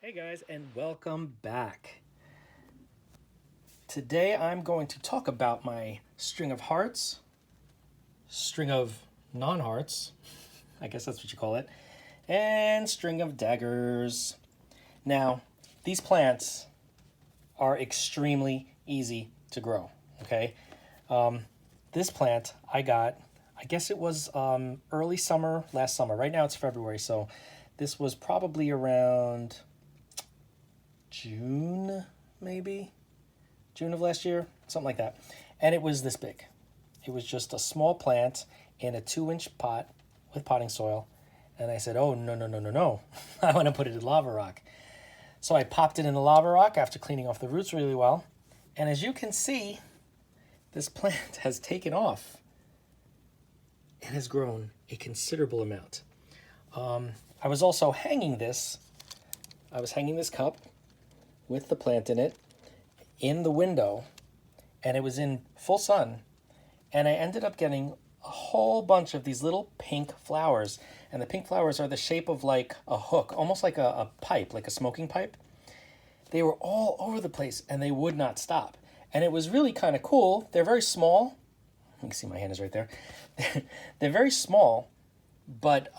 Hey guys, and welcome back. Today I'm going to talk about my string of hearts, string of non-hearts, I guess that's what you call it, and string of daggers. Now, these plants are extremely easy to grow, okay? This plant I got, I guess it was early summer, last summer. Right now it's February, so this was probably around June, maybe? June of last year, something like that. And it was this big. It was just a small plant in a 2-inch pot with potting soil. And I said, oh, no, no, no, no, no. I want to put it in lava rock. So I popped it in the lava rock after cleaning off the roots really well. And as you can see, this plant has taken off and has grown a considerable amount. I was also hanging this. I was hanging this cup with the plant in it in the window, and it was in full sun, and I ended up getting a whole bunch of these little pink flowers, and the pink flowers are the shape of like a hook, almost like a pipe, like a smoking pipe. They were all over the place and they would not stop, and it was really kind of cool. They're very small. You can see my hand is right there. They're very small, but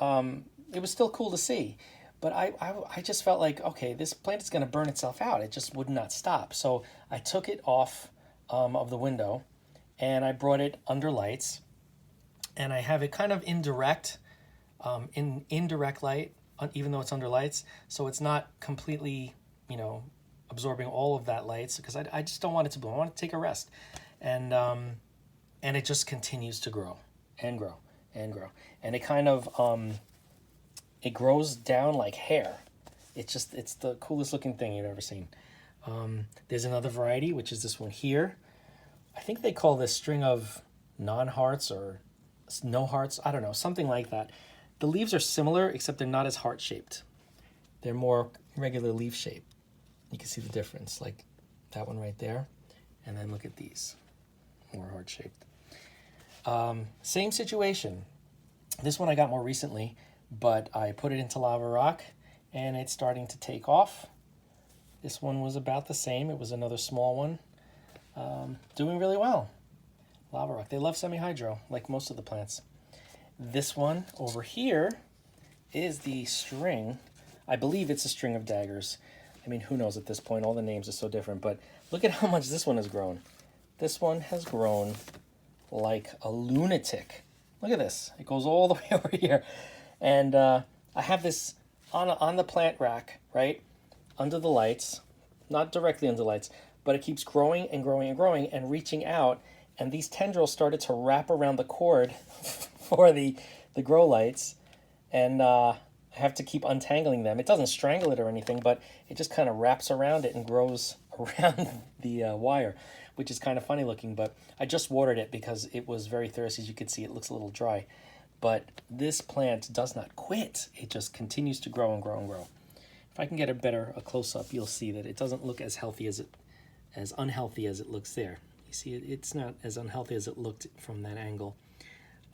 it was still cool to see. But I just felt like, okay, this plant is going to burn itself out. It just would not stop. So I took it off of the window and I brought it under lights. And I have it kind of indirect, in indirect light, even though it's under lights. So it's not completely, absorbing all of that lights because I just don't want it to bloom. I want it to take a rest. And it just continues to grow and grow and grow. And it kind of... it grows down like hair. It's the coolest looking thing you've ever seen. There's another variety, which is this one here. I think they call this string of non-hearts or no hearts. I don't know, something like that. The leaves are similar, except they're not as heart-shaped. They're more regular leaf shape. You can see the difference, like that one right there. And then look at these, more heart-shaped. Same situation. This one I got more recently, but I put it into lava rock and it's starting to take off. This one was about the same. It was another small one. Doing really well. Lava rock. They love semi-hydro, like most of the plants. This one over here is the string. I believe it's a string of daggers. I mean, who knows at this point? All the names are so different, but look at how much this one has grown. This one has grown like a lunatic. Look at this. It goes all the way over here. And I have this on the plant rack, right, under the lights, not directly under the lights, but it keeps growing and growing and growing and reaching out. And these tendrils started to wrap around the cord for the grow lights. And I have to keep untangling them. It doesn't strangle it or anything, but it just kind of wraps around it and grows around the wire, which is kind of funny looking. But I just watered it because it was very thirsty. As you can see, it looks a little dry. But this plant does not quit. It just continues to grow and grow and grow. If I can get a close-up, you'll see that it doesn't look as unhealthy as it looks there. You see, it's not as unhealthy as it looked from that angle.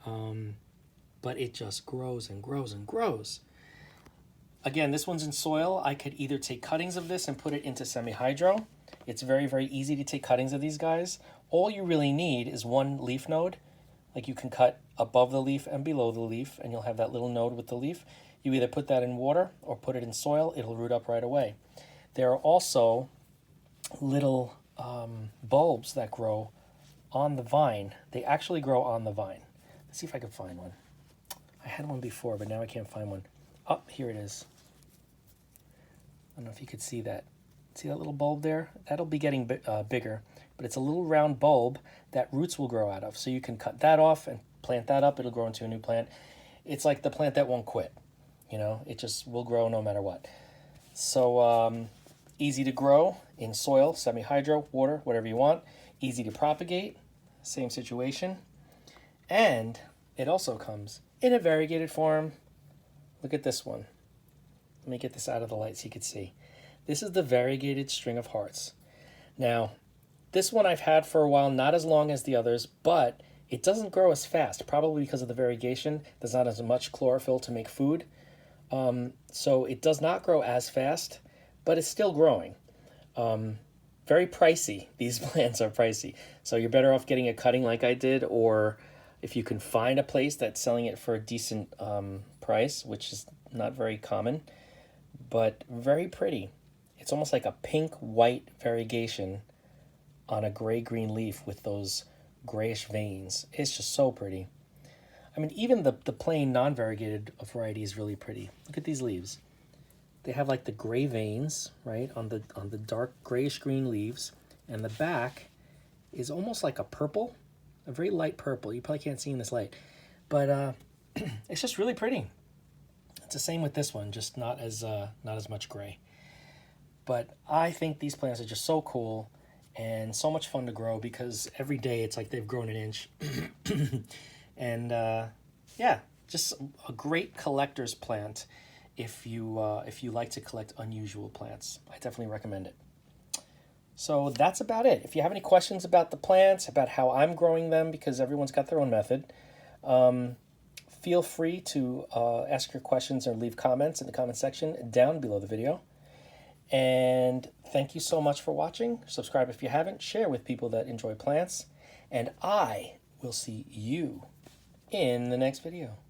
But it just grows and grows and grows. Again, this one's in soil. I could either take cuttings of this and put it into semi-hydro. It's very, very easy to take cuttings of these guys. All you really need is one leaf node. Like you can cut above the leaf and below the leaf, and you'll have that little node with the leaf. You either put that in water or put it in soil. It'll root up right away. There are also little bulbs that grow on the vine. They actually grow on the vine. Let's see if I can find one. I had one before, but now I can't find one. Oh, here it is. I don't know if you could see that. See that little bulb there? That'll be getting bigger, but it's a little round bulb that roots will grow out of. So you can cut that off and plant that up. It'll grow into a new plant. It's like the plant that won't quit. It just will grow no matter what. So easy to grow in soil, semi-hydro, water, whatever you want. Easy to propagate, same situation. And it also comes in a variegated form. Look at this one. Let me get this out of the light so you can see. This is the variegated string of hearts. Now, this one I've had for a while, not as long as the others, but it doesn't grow as fast, probably because of the variegation. There's not as much chlorophyll to make food. So it does not grow as fast, but it's still growing. Very pricey. These plants are pricey. So you're better off getting a cutting like I did, or if you can find a place that's selling it for a decent price, which is not very common, but very pretty. It's almost like a pink-white variegation on a gray-green leaf with those grayish veins. It's just so pretty. I mean, even the plain non-variegated variety is really pretty. Look at these leaves. They have like the gray veins, right, on the dark grayish green leaves, and the back is almost like a purple, a very light purple. You probably can't see in this light, but it's just really pretty. It's the same with this one, just not as much gray. But I think these plants are just so cool and so much fun to grow, because every day it's like they've grown an inch. And yeah, just a great collector's plant if you like to collect unusual plants. I definitely recommend it. So that's about it. If you have any questions about the plants, about how I'm growing them, because everyone's got their own method, feel free to ask your questions or leave comments in the comment section down below the video. And thank you so much for watching. Subscribe if you haven't. Share with people that enjoy plants. And I will see you in the next video.